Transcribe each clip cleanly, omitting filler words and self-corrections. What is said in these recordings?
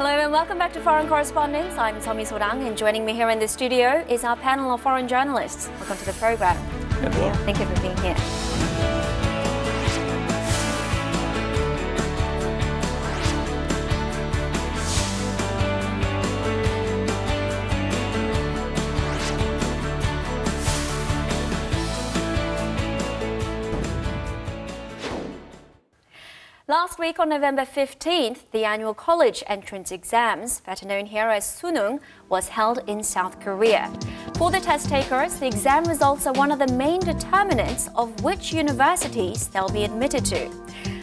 Hello and welcome back to Foreign Correspondents. I'm Suneung, and joining me here in the studio is our panel of foreign journalists. Welcome to the program. Thank you for being here. Last week on November 15th, the annual college entrance exams, better known here as Suneung, was held in South Korea. For the test takers, the exam results are one of the main determinants of which universities they'll be admitted to.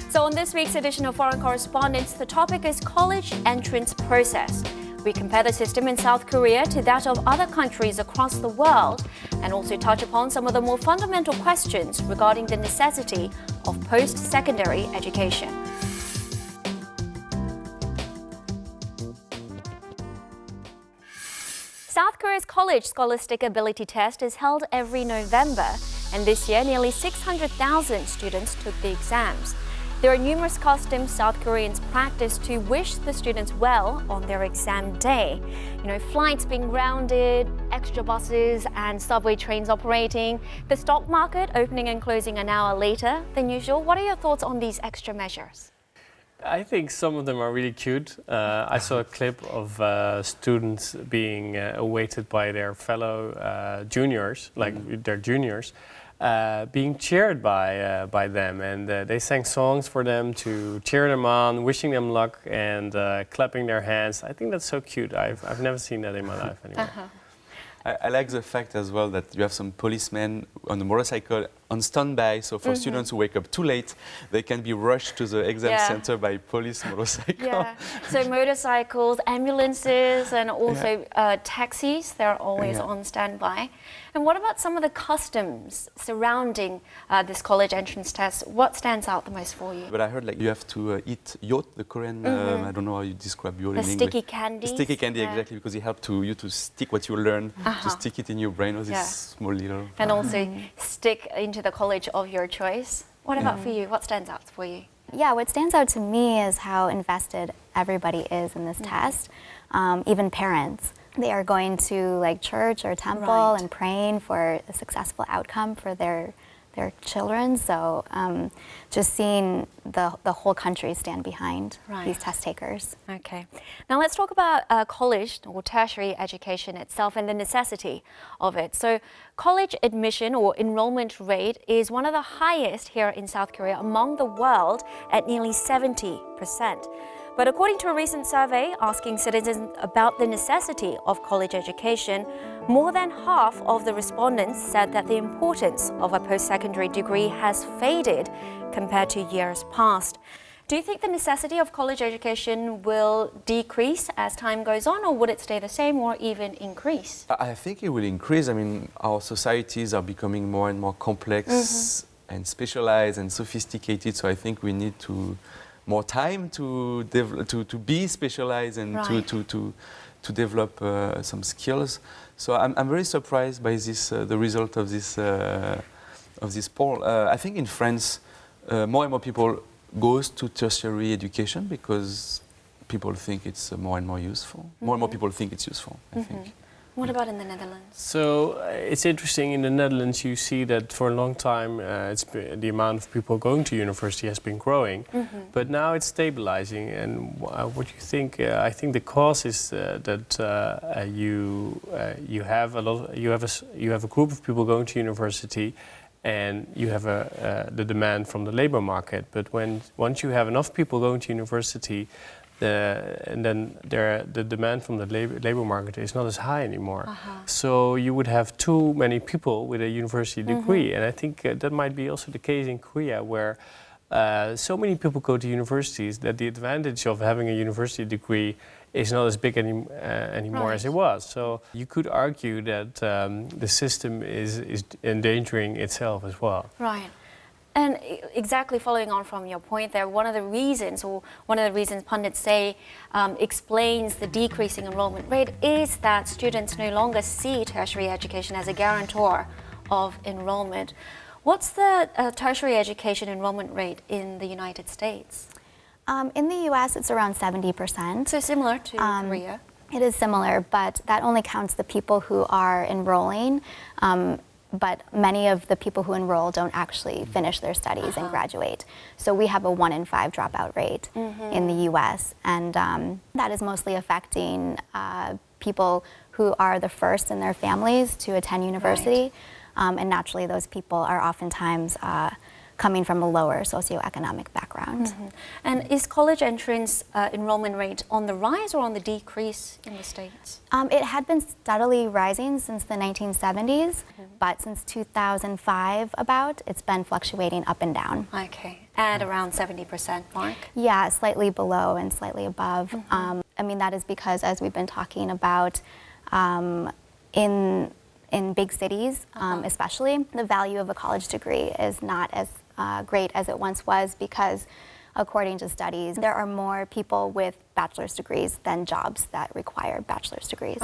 So on this week's edition of Foreign Correspondents, the topic is college entrance process. We compare the system in South Korea to that of other countries across the world and also touch upon some of the more fundamental questions regarding the necessity of post-secondary education. South Korea's College Scholastic Ability Test is held every November, and this year nearly 600,000 students took the exams. There are numerous customs South Koreans practice to wish the students well on their exam day. Flights being grounded, extra buses and subway trains operating, the stock market opening and closing an hour later than usual. What are your thoughts on these extra measures? I think some of them are really cute. I saw a clip of students being awaited by their fellow juniors, their juniors, being cheered by them, and they sang songs for them to cheer them on, wishing them luck, and clapping their hands. I think that's so cute. I've never seen that in my life anyway. I like the fact as well that you have some policemen on the motorcycle on standby, so for students who wake up too late, they can be rushed to the exam center by police motorcycle. Yeah, so motorcycles, ambulances, and also taxis, they're always on standby. And what about some of the customs surrounding this college entrance test? What stands out the most for you? But I heard you have to eat yot, the Korean, I don't know how you describe yot in English. Sticky candy. Sticky candy, exactly, because it helps you to stick what you learn, to stick it in your brain with this small little... And also stick into the college of your choice. What about for you? What stands out for you? Yeah, what stands out to me is how invested everybody is in this test, even parents. They are going to church or temple and praying for a successful outcome for their children. So just seeing the whole country stand behind these test takers. Okay. Now let's talk about college or tertiary education itself and the necessity of it. So college admission or enrollment rate is one of the highest here in South Korea among the world at nearly 70%. But according to a recent survey asking citizens about the necessity of college education, more than half of the respondents said that the importance of a post-secondary degree has faded compared to years past. Do you think the necessity of college education will decrease as time goes on, or would it stay the same or even increase? I think it will increase. I mean, our societies are becoming more and more complex and specialized and sophisticated, so I think we need more time to be specialized and to develop some skills. So I'm very surprised by the result of this poll. I think in France, more and more people goes to tertiary education because people think it's more and more useful. More and more people think it's useful, I think. What about in the Netherlands? So it's interesting. In the Netherlands, you see that for a long time, the amount of people going to university has been growing, but now it's stabilizing. And what do you think? I think the cause is that you have a group of people going to university, and you have the demand from the labor market. But once you have enough people going to university, the demand from the labor market is not as high anymore. So you would have too many people with a university degree. And I think that might be also the case in Korea, where so many people go to universities that the advantage of having a university degree is not as big anymore as it was. So you could argue that the system is endangering itself as well. Right. And exactly following on from your point there, one of the reasons pundits say explains the decreasing enrollment rate is that students no longer see tertiary education as a guarantor of enrollment. What's the tertiary education enrollment rate in the United States? In the US, it's around 70%. So similar to Korea. It is similar, but that only counts the people who are enrolling. But many of the people who enroll don't actually finish their studies and graduate. So we have a 1 in 5 dropout rate in the US, and that is mostly affecting people who are the first in their families to attend university. And naturally, those people are oftentimes coming from a lower socioeconomic background. And is college entrance enrollment rate on the rise or on the decrease in the States? It had been steadily rising since the 1970s, but since 2005 about, it's been fluctuating up and down. Okay, at around 70% mark? Yeah, slightly below and slightly above. I mean, that is because, as we've been talking about, in big cities, especially, the value of a college degree is not as great as it once was because, according to studies, there are more people with bachelor's degrees than jobs that require bachelor's degrees.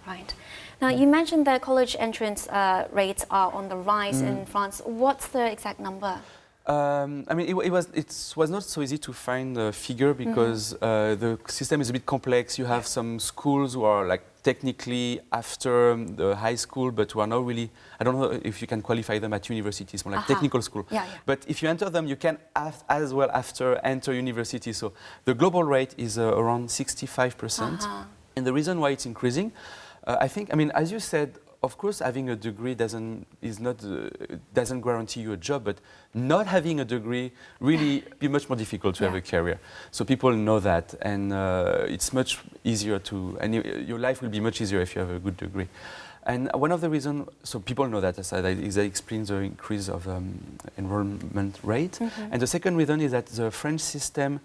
Right. Now, you mentioned that college entrance rates are on the rise in France. What's the exact number? I mean, it was not so easy to find a figure because the system is a bit complex. You have some schools who are like technically after the high school, but who are not really, I don't know if you can qualify them at universities, more like technical school. But if you enter them, you can as well after enter university. So the global rate is around 65%. And the reason why it's increasing, I think, I mean, as you said, of course, having a degree doesn't guarantee you a job, but not having a degree really be much more difficult to have a career. So people know that, and it's much easier to, and your life will be much easier if you have a good degree. And one of the reasons, so people know that, as I said, is that explains the increase of enrollment rate. And the second reason is that the French system,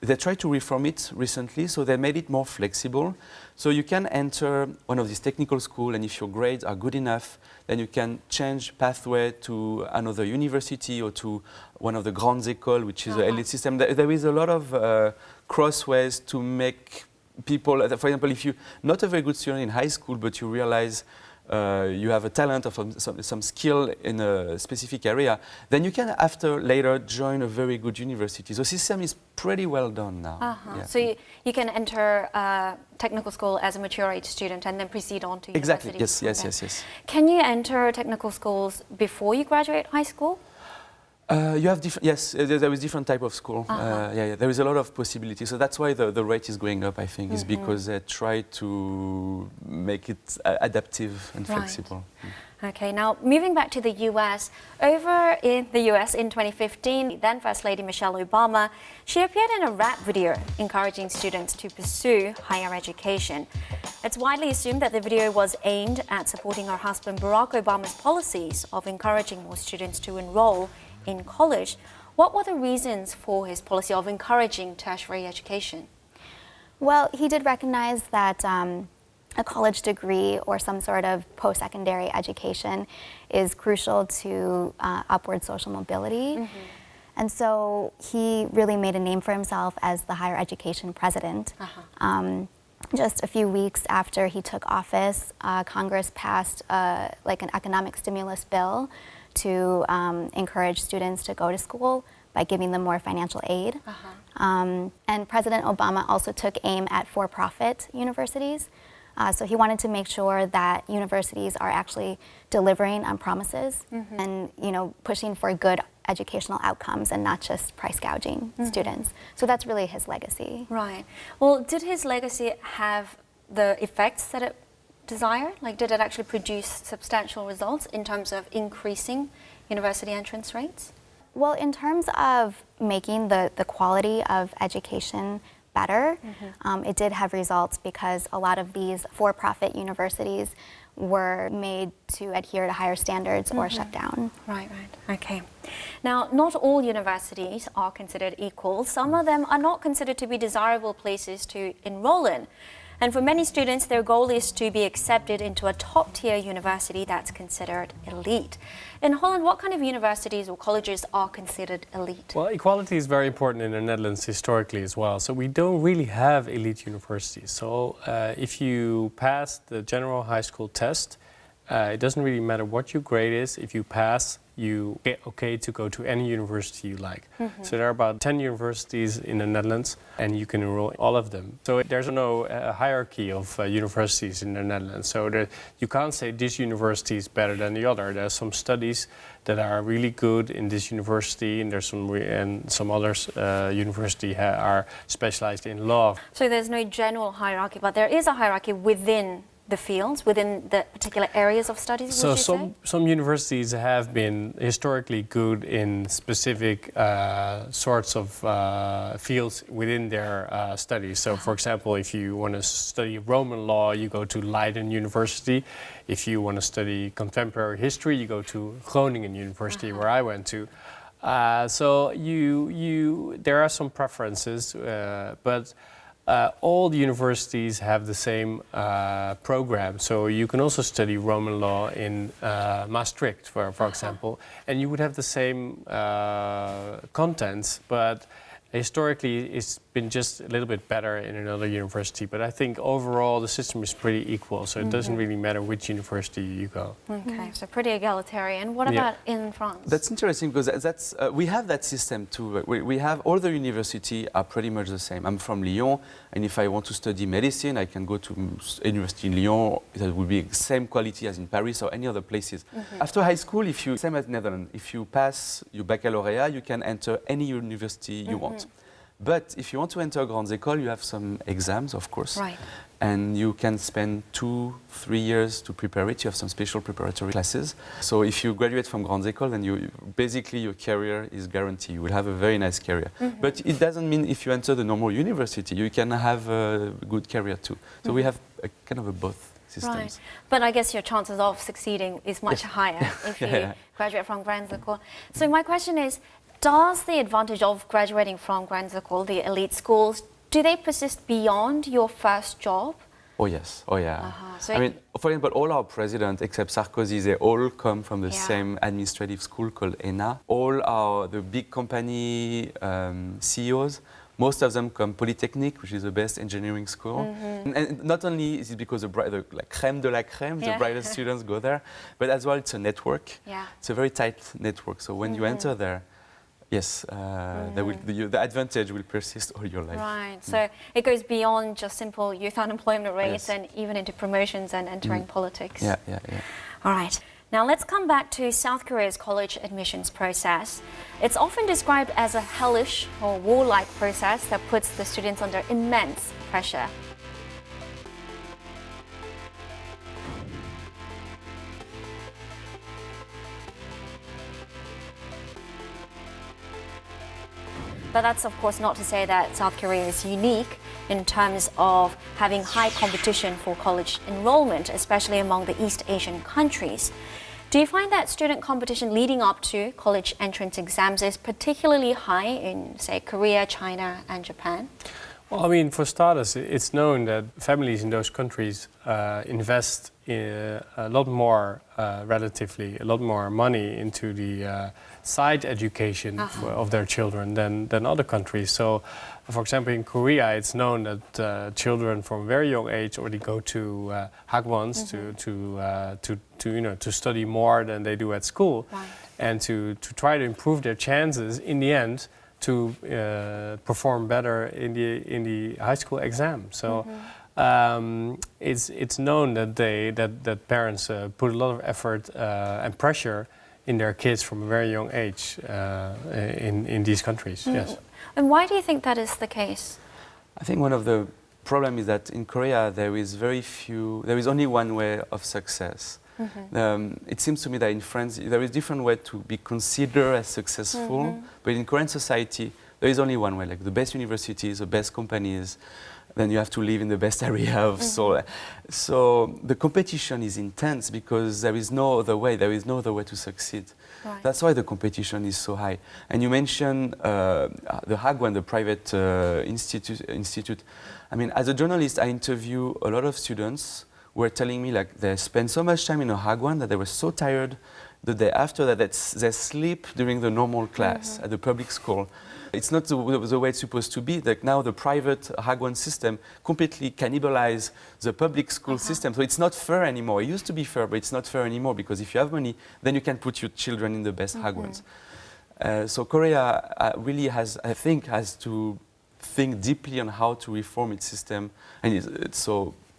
they tried to reform it recently, so they made it more flexible. So you can enter one of these technical schools, and if your grades are good enough, then you can change pathway to another university or to one of the grandes écoles, which is an elite system. There is a lot of crossways to make people, for example, if you're not a very good student in high school, but you realize you have a talent or some skill in a specific area, then you can later join a very good university. So the system is pretty well done now. So you can enter technical school as a mature age student and then proceed on to exactly. university. Yes. Can you enter technical schools before you graduate high school? You have there is different type of school. There is a lot of possibilities. So that's why the rate is going up, I think, is because they try to make it adaptive and flexible. Okay, now moving back to the US, over in the US in 2015, then First Lady Michelle Obama, she appeared in a rap video encouraging students to pursue higher education. It's widely assumed that the video was aimed at supporting her husband Barack Obama's policies of encouraging more students to enroll in college. What were the reasons for his policy of encouraging tertiary education? Well, he did recognize that a college degree or some sort of post-secondary education is crucial to upward social mobility. And so he really made a name for himself as the higher education president. Just a few weeks after he took office, Congress passed like an economic stimulus bill to encourage students to go to school by giving them more financial aid. And President Obama also took aim at for-profit universities. So he wanted to make sure that universities are actually delivering on promises and, you know, pushing for good educational outcomes and not just price gouging students. So that's really his legacy. Right. Well, did his legacy have the effects that it desired? Like, did it actually produce substantial results in terms of increasing university entrance rates? Well, in terms of making the quality of education better, it did have results because a lot of these for-profit universities were made to adhere to higher standards or shut down. Right. Okay. Now, not all universities are considered equal. Some of them are not considered to be desirable places to enroll in. And for many students, their goal is to be accepted into a top-tier university that's considered elite. In Holland, what kind of universities or colleges are considered elite? Well, equality is very important in the Netherlands historically as well. So we don't really have elite universities. So if you pass the general high school test, it doesn't really matter what your grade is. If you pass, you get okay to go to any university you like. So there are about 10 universities in the Netherlands, and you can enroll in all of them. So there's no hierarchy of universities in the Netherlands. So you can't say this university is better than the other. There are some studies that are really good in this university, and there's some others university are specialized in law. So there's no general hierarchy, but there is a hierarchy within the fields, within the particular areas of studies, So would you say? some universities have been historically good in specific sorts of fields within their studies. So for example, if you want to study Roman law, you go to Leiden University. If you want to study contemporary history, you go to Groningen University, where I went to. So there are some preferences, but all the universities have the same program. So you can also study Roman law in Maastricht, for example, and you would have the same contents, but historically it's been just a little bit better in another university. But I think overall the system is pretty equal, so it doesn't really matter which university you go. Okay, so pretty egalitarian. What about in France? That's interesting because that's we have that system too. We have all the universities are pretty much the same. I'm from Lyon, and if I want to study medicine, I can go to university in Lyon. That would be the same quality as in Paris or any other places. After high school, same as Netherlands, if you pass your baccalaureate, you can enter any university you want. But if you want to enter Grandes Écoles, you have some exams, of course. Right. And you can spend 2-3 years to prepare it. You have some special preparatory classes. So if you graduate from Grandes Écoles, then basically your career is guaranteed. You will have a very nice career. But it doesn't mean if you enter the normal university, you can have a good career too. So we have a kind of a both systems. Right. But I guess your chances of succeeding is much higher if you graduate from Grandes Écoles. So my question is, does the advantage of graduating from Grandes Écoles, the elite schools, do they persist beyond your first job? Oh yes, oh yeah. So I mean, for example, all our presidents, except Sarkozy, they all come from the same administrative school called ENA. All the big company CEOs, most of them come Polytechnic, which is the best engineering school. And not only is it because the crème de la crème, the brightest students go there, but as well it's a network. Yeah. It's a very tight network. So when you enter there, yes, the advantage will persist all your life. Right, so it goes beyond just simple youth unemployment rates and even into promotions and entering politics. Yeah. All right, now let's come back to South Korea's college admissions process. It's often described as a hellish or warlike process that puts the students under immense pressure. But that's of course not to say that South Korea is unique in terms of having high competition for college enrollment, especially among the East Asian countries. Do you find that student competition leading up to college entrance exams is particularly high in, say, Korea, China, and Japan? Well, I mean, for starters, it's known that families in those countries invest a lot more, relatively, a lot more money into the side education of their children than other countries. So, for example, in Korea, it's known that children from a very young age already go to hagwons to study more than they do at school, and to try to improve their chances in the end to perform better in the high school exam. So it's known that parents put a lot of effort and pressure in their kids from a very young age in these countries. Yes. And why do you think that is the case? I think one of the problems is that in Korea there is only one way of success. It seems to me that in France there is different way to be considered as successful, but in Korean society there is only one way, like the best universities, the best companies, then you have to live in the best area of Seoul. So the competition is intense because there is no other way to succeed. Right. That's why the competition is so high. And you mentioned the Hagwon, the private institute. I mean, as a journalist, I interview a lot of students who were telling me like they spent so much time in a Hagwon that they were so tired the day after that, they sleep during the normal class at the public school. It's not the way it's supposed to be. Like now the private Hagwon system completely cannibalize the public school system. So it's not fair anymore. It used to be fair, but it's not fair anymore because if you have money, then you can put your children in the best Hagwons. So Korea really has to think deeply on how to reform its system, and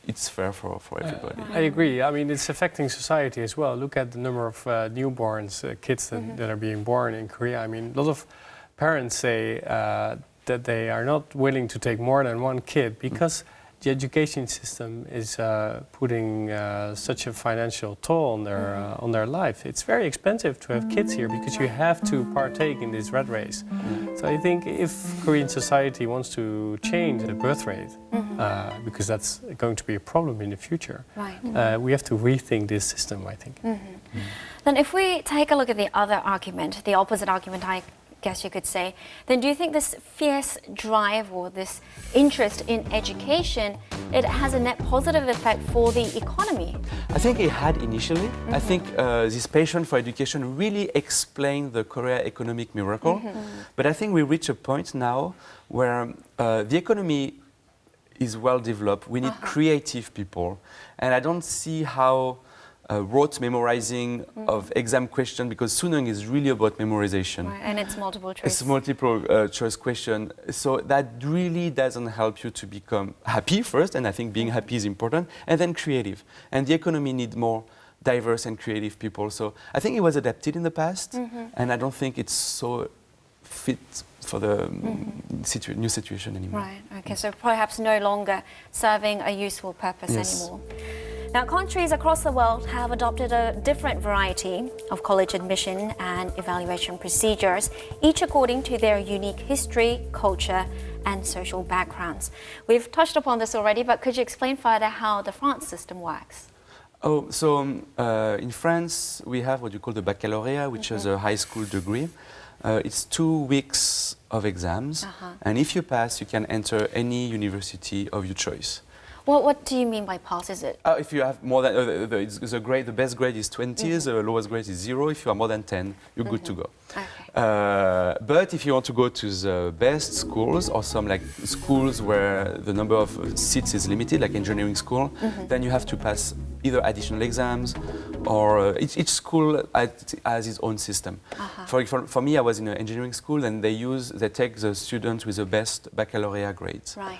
it's fair for everybody. I agree. I mean, it's affecting society as well. Look at the number of newborns, kids that are being born in Korea. I mean, a lot of parents say that they are not willing to take more than one kid because the education system is putting such a financial toll on their life. It's very expensive to have kids here because you have to partake in this rat race. So I think if Korean society wants to change the birth rate, because that's going to be a problem in the future, we have to rethink this system, I think. Then if we take a look at the other argument, the opposite argument, I guess you could say, then do you think this fierce drive or this interest in education, it has a net positive effect for the economy? I think it had initially. I think this passion for education really explained the Korea economic miracle. But I think we reach a point now where the economy is well developed. We need creative people. And I don't see how rote memorizing of exam question, because Suneung is really about memorization. Right, and it's multiple choice. It's multiple choice question. So that really doesn't help you to become happy first, and I think being happy is important, and then creative. And the economy needs more diverse and creative people. So I think it was adapted in the past, and I don't think it's so fit for the new situation anymore. Right, okay, so perhaps no longer serving a useful purpose anymore. Now, countries across the world have adopted a different variety of college admission and evaluation procedures, each according to their unique history, culture, and social backgrounds. We've touched upon this already, but could you explain further how the France system works? Oh, so in France, we have what you call the Baccalaureate, which is a high school degree. It's 2 weeks of exams, and if you pass, you can enter any university of your choice. Well, what do you mean by pass? Is it? If you have more than the best grade is 20, the lowest grade is 0. If you are more than 10, you're good to go. Okay. But if you want to go to the best schools or some like schools where the number of seats is limited, like engineering school, then you have to pass either additional exams or each school has its own system. For me, I was in an engineering school, and they take the students with the best baccalaureate grades. Right.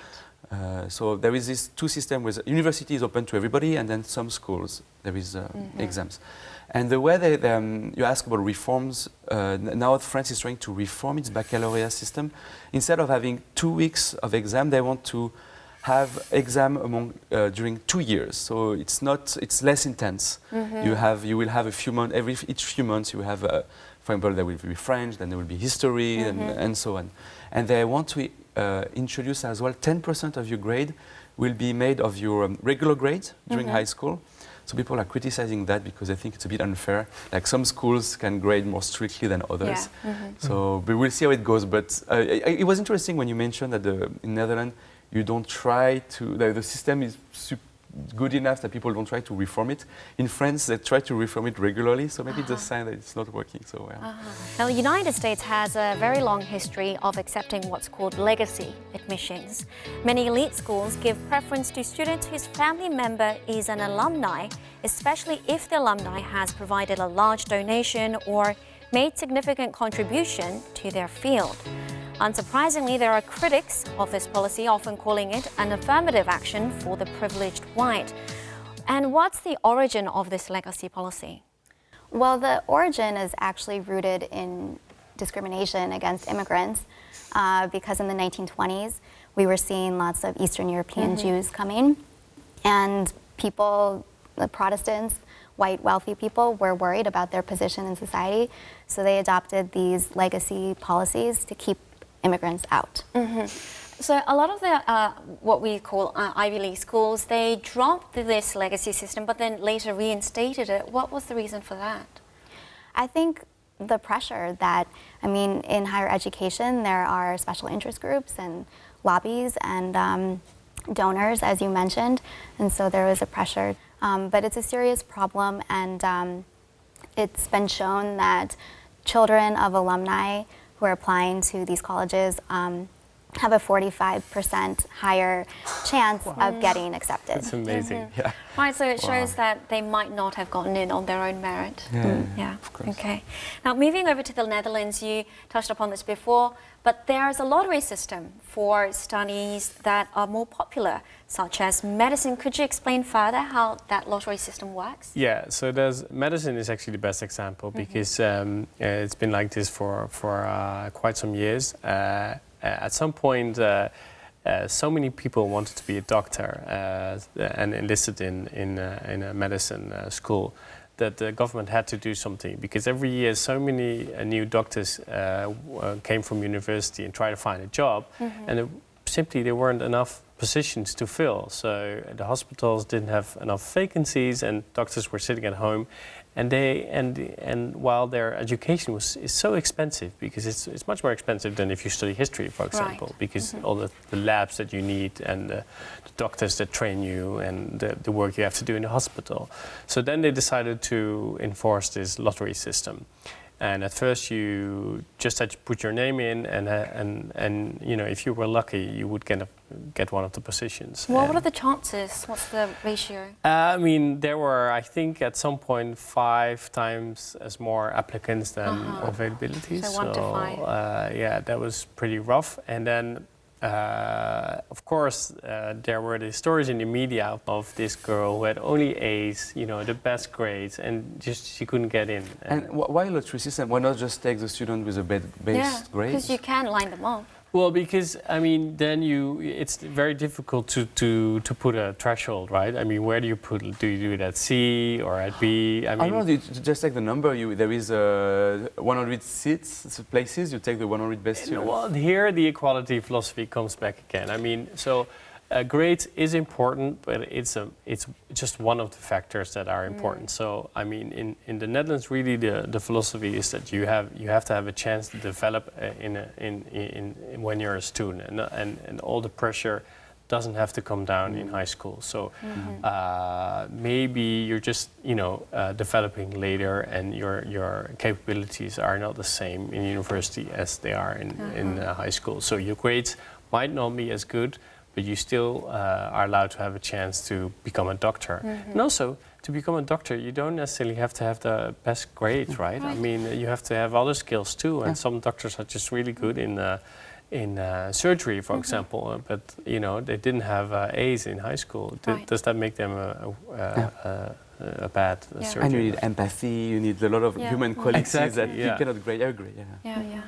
So there is this two system where university is open to everybody, and then some schools there is exams. And the way you ask about reforms, now France is trying to reform its baccalaureate system. Instead of having 2 weeks of exam, they want to have exam during 2 years. So it's less intense. You will have a few months each few months. You have, for example, there will be French, then there will be history, and so on. And they want to introduce as well 10% of your grade will be made of your regular grades during high school. So people are criticizing that because they think it's a bit unfair. Like some schools can grade more strictly than others. So we will see how it goes. But it was interesting when you mentioned that in Netherlands you don't try to. The system is good enough that people don't try to reform it. In France, they try to reform it regularly, so maybe it's a sign that it's not working so well. Now, the United States has a very long history of accepting what's called legacy admissions. Many elite schools give preference to students whose family member is an alumni, especially if the alumni has provided a large donation or made significant contribution to their field. Unsurprisingly, there are critics of this policy, often calling it an affirmative action for the privileged white. And what's the origin of this legacy policy? Well, the origin is actually rooted in discrimination against immigrants because in the 1920s, we were seeing lots of Eastern European Jews coming, and people, the Protestants, white wealthy people, were worried about their position in society, so they adopted these legacy policies to keep immigrants out. So a lot of the what we call Ivy League schools, they dropped this legacy system but then later reinstated it. What was the reason for that? I think the pressure that, in higher education there are special interest groups and lobbies and donors, as you mentioned, and so there was a pressure. But it's a serious problem, and it's been shown that children of alumni who are applying to these colleges have a 45% higher chance of getting accepted. It's amazing. Yeah. Right, so it shows that they might not have gotten in on their own merit. Yeah, of course. Okay. Now, moving over to the Netherlands, you touched upon this before, but there's a lottery system for studies that are more popular, such as medicine. Could you explain further how that lottery system works? Yeah, so medicine is actually the best example because it's been like this for quite some years. At some point, so many people wanted to be a doctor and enlisted in a medicine school that the government had to do something, because every year so many new doctors came from university and tried to find a job, and simply there weren't enough positions to fill. So the hospitals didn't have enough vacancies, and doctors were sitting at home. And while their education is so expensive, because it's much more expensive than if you study history, for example, Right. because all the labs that you need and the doctors that train you and the work you have to do in the hospital. So then they decided to enforce this lottery system. And at first you just had to put your name in, and you know, if you were lucky, you would get one of the positions. Well, what are the chances? What's the ratio? I mean, there were, I think, at some point 5 times as more applicants than availability. So 1 to 5. Yeah, that was pretty rough. And then, of course, there were the stories in the media of this girl who had only A's, you know, the best grades, and just she couldn't get in. And why lottery system? Why not just take the student with a base grade? because you can line them up. Well, because I mean, then it's very difficult to put a threshold, right? I mean, where do you put? Do you do it at C or at B? I mean, no, you just take the number. There is 100 seats, places. You take the 100 best students. well, here the equality philosophy comes back again. I mean, so grades is important, but it's just one of the factors that are important. So I mean, in the Netherlands, really the philosophy is that you have to have a chance to develop when you're a student, and all the pressure doesn't have to come down in high school. So maybe you're just developing later, and your capabilities are not the same in university as they are in high school. So your grades might not be as good, but you still are allowed to have a chance to become a doctor. And also, to become a doctor, you don't necessarily have to have the best grades, right? I mean, you have to have other skills too, and some doctors are just really good in surgery, for example, but they didn't have A's in high school. Does that make them a bad surgeon? And you need empathy, you need a lot of human qualities that you cannot grade. I agree. Yeah.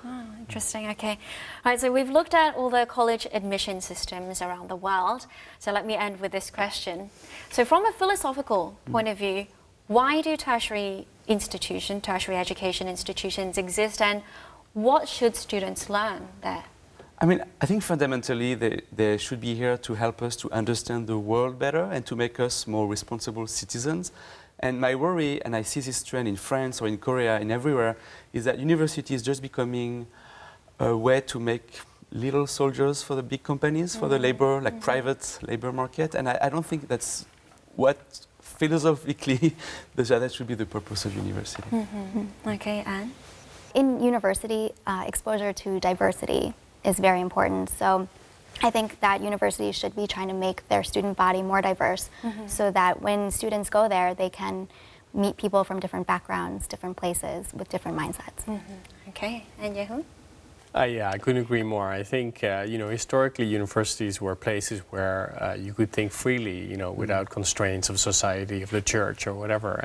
Oh, interesting. Okay. All right. So we've looked at all the college admission systems around the world. So let me end with this question. So from a philosophical point of view, why do tertiary education institutions exist, and what should students learn there? I mean, I think fundamentally they should be here to help us to understand the world better and to make us more responsible citizens. And my worry, and I see this trend in France or in Korea and everywhere, is that university is just becoming a way to make little soldiers for the big companies, for the labor, like private labor market. And I don't think that's what philosophically that should be the purpose of university. Okay, Anne? In university, exposure to diversity is very important. So I think that universities should be trying to make their student body more diverse so that when students go there, they can meet people from different backgrounds, different places, with different mindsets. Okay, and Yehun? Yeah, I couldn't agree more. I think, historically universities were places where you could think freely, without constraints of society, of the church or whatever.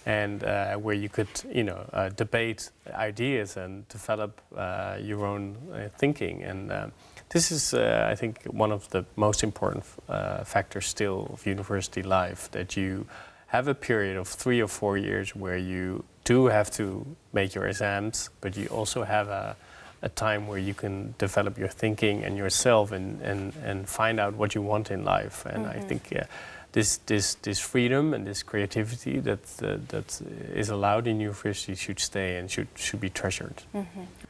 And where you could, debate ideas and develop your own thinking. And this is, I think, one of the most important factors still of university life, that you have a period of 3 or 4 years where you do have to make your exams, but you also have a time where you can develop your thinking and yourself and find out what you want in life. And I think this freedom and this creativity that is allowed in university should stay and should be treasured.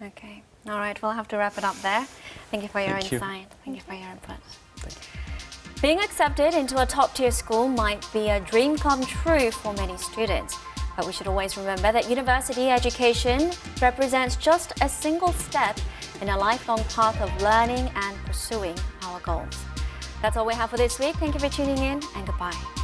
Okay. All right, we'll have to wrap it up there. Thank you for your Thank you. insight. Thank you for your input. Thank you. Being accepted into a top-tier school might be a dream come true for many students. But we should always remember that university education represents just a single step in a lifelong path of learning and pursuing our goals. That's all we have for this week. Thank you for tuning in, and goodbye.